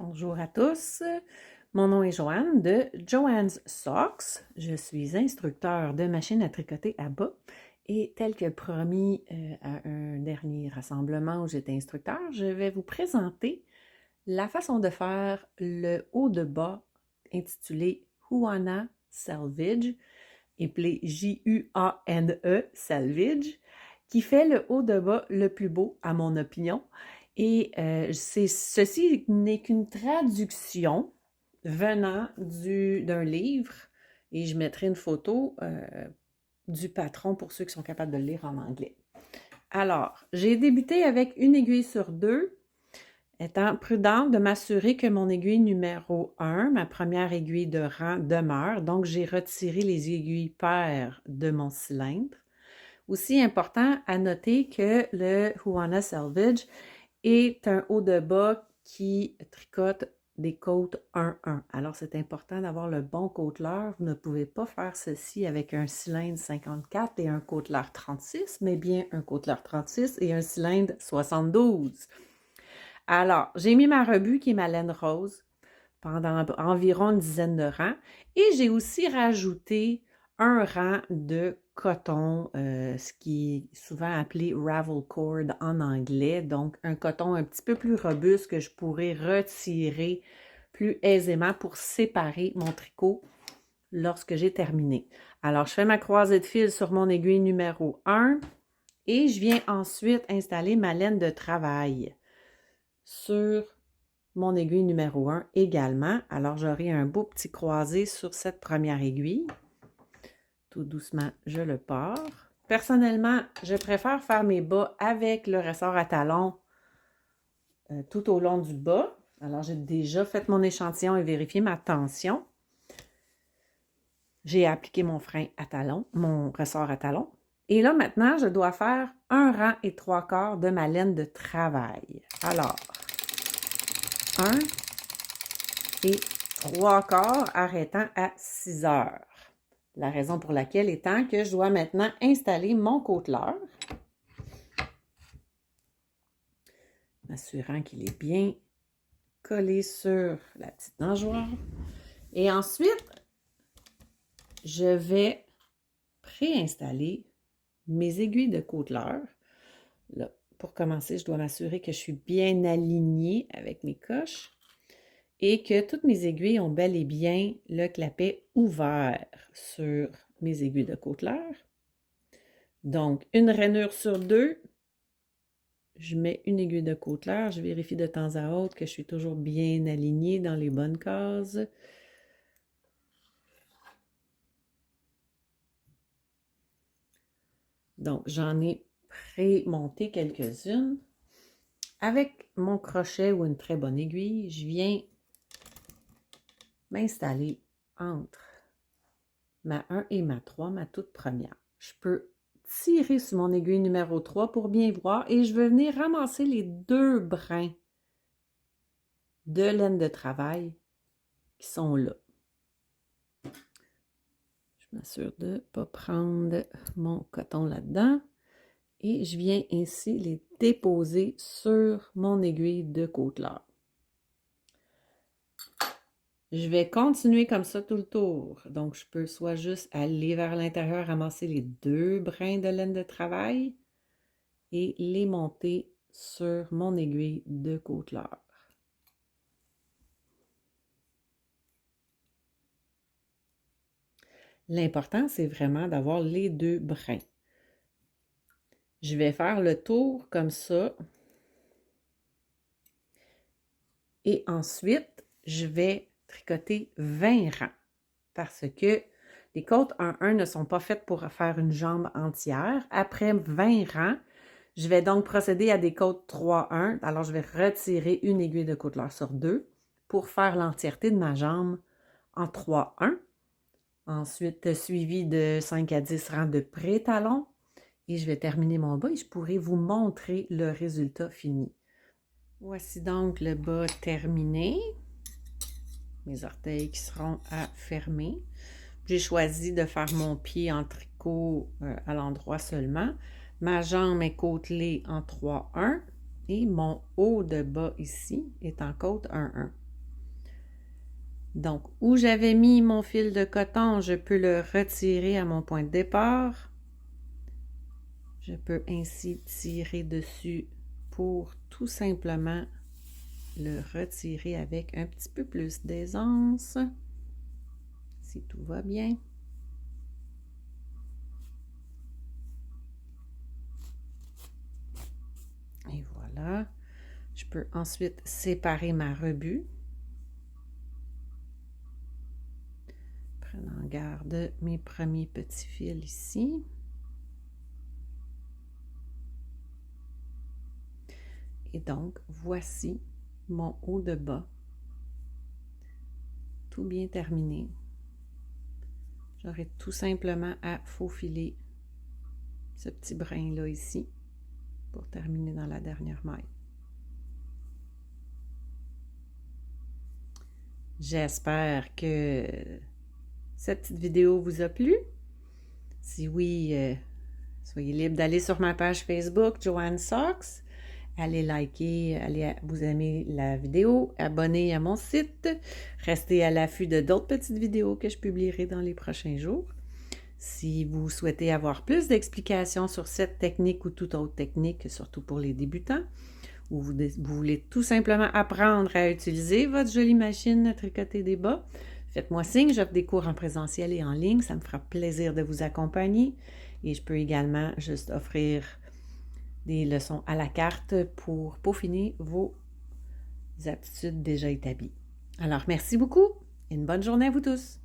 Bonjour à tous, mon nom est Joanne de Joanne's Socks. Je suis instructeur de machine à tricoter à bas et tel que promis à un dernier rassemblement où j'étais instructeur, je vais vous présenter la façon de faire le haut de bas intitulé Juana Selvage, appelé J-U-A-N-E Selvage, qui fait le haut de bas le plus beau à mon opinion. Et ceci n'est qu'une traduction venant d'un livre, et je mettrai une photo du patron pour ceux qui sont capables de le lire en anglais. Alors, j'ai débuté avec une aiguille sur deux, étant prudente de m'assurer que mon aiguille numéro 1, ma première aiguille de rang, demeure. Donc, j'ai retiré les aiguilles paires de mon cylindre. Aussi important à noter que le Juana Selvage est un haut de bas qui tricote des côtes 1-1. Alors, c'est important d'avoir le bon côteleur. Vous ne pouvez pas faire ceci avec un cylindre 54 et un côteleur 36, mais bien un côteleur 36 et un cylindre 72. Alors, j'ai mis ma rebut qui est ma laine rose pendant environ une dizaine de rangs et j'ai aussi rajouté un rang de coton, ce qui est souvent appelé ravel cord en anglais, donc un coton un petit peu plus robuste que je pourrais retirer plus aisément pour séparer mon tricot lorsque j'ai terminé. Alors, je fais ma croisée de fil sur mon aiguille numéro 1 et je viens ensuite installer ma laine de travail sur mon aiguille numéro 1 également. Alors, j'aurai un beau petit croisé sur cette première aiguille. Tout doucement, je le pars. Personnellement, je préfère faire mes bas avec le ressort à talons tout au long du bas. Alors, j'ai déjà fait mon échantillon et vérifié ma tension. J'ai appliqué mon frein à talons, mon ressort à talons. Et là, maintenant, je dois faire un rang et 3/4 de ma laine de travail. Alors, 1 et 3/4 arrêtant à 6 heures. La raison pour laquelle étant que je dois maintenant installer mon côteleur, m'assurant qu'il est bien collé sur la petite nageoire. Et ensuite, je vais préinstaller mes aiguilles de côteleur. Là, pour commencer, je dois m'assurer que je suis bien alignée avec mes coches et que toutes mes aiguilles ont bel et bien le clapet ouvert sur mes aiguilles de côteleur. Donc, une rainure sur deux, je mets une aiguille de côteleur, je vérifie de temps à autre que je suis toujours bien alignée dans les bonnes cases. Donc, j'en ai pré-monté quelques-unes. Avec mon crochet ou une très bonne aiguille, je viens m'installer entre ma 1 et ma 3, ma toute première. Je peux tirer sur mon aiguille numéro 3 pour bien voir et je vais venir ramasser les deux brins de laine de travail qui sont là. Je m'assure de ne pas prendre mon coton là-dedans et je viens ainsi les déposer sur mon aiguille de côteleur. Je vais continuer comme ça tout le tour. Donc, je peux soit juste aller vers l'intérieur, ramasser les deux brins de laine de travail et les monter sur mon aiguille de côteleur. L'important, c'est vraiment d'avoir les deux brins. Je vais faire le tour comme ça. Et ensuite, je vais tricoter 20 rangs parce que les côtes 1-1 ne sont pas faites pour faire une jambe entière. Après 20 rangs, je vais donc procéder à des côtes 3-1. Alors, je vais retirer une aiguille de côteleur sur deux pour faire l'entièreté de ma jambe en 3-1. Ensuite, suivi de 5 à 10 rangs de pré-talons. Et je vais terminer mon bas et je pourrai vous montrer le résultat fini. Voici donc le bas terminé. Mes orteils qui seront à fermer. J'ai choisi de faire mon pied en tricot à l'endroit seulement. Ma jambe est côtelée en 3-1 et mon haut de bas ici est en côte 1-1. Donc, où j'avais mis mon fil de coton, je peux le retirer à mon point de départ. Je peux ainsi tirer dessus pour tout simplement le retirer avec un petit peu plus d'aisance, si tout va bien. Et voilà. Je peux ensuite séparer ma rebut. Prenant garde mes premiers petits fils ici. Et donc, voici mon haut de bas. Tout bien terminé. J'aurai tout simplement à faufiler ce petit brin-là ici pour terminer dans la dernière maille. J'espère que cette petite vidéo vous a plu. Si oui, soyez libre d'aller sur ma page Facebook, Joanne Socks. Allez liker, allez vous aimer la vidéo, abonnez à mon site, restez à l'affût de d'autres petites vidéos que je publierai dans les prochains jours. Si vous souhaitez avoir plus d'explications sur cette technique ou toute autre technique, surtout pour les débutants, ou vous voulez tout simplement apprendre à utiliser votre jolie machine à tricoter des bas, faites-moi signe, j'offre des cours en présentiel et en ligne, ça me fera plaisir de vous accompagner. Et je peux également juste offrir des leçons à la carte pour peaufiner vos aptitudes déjà établies. Alors, merci beaucoup et une bonne journée à vous tous!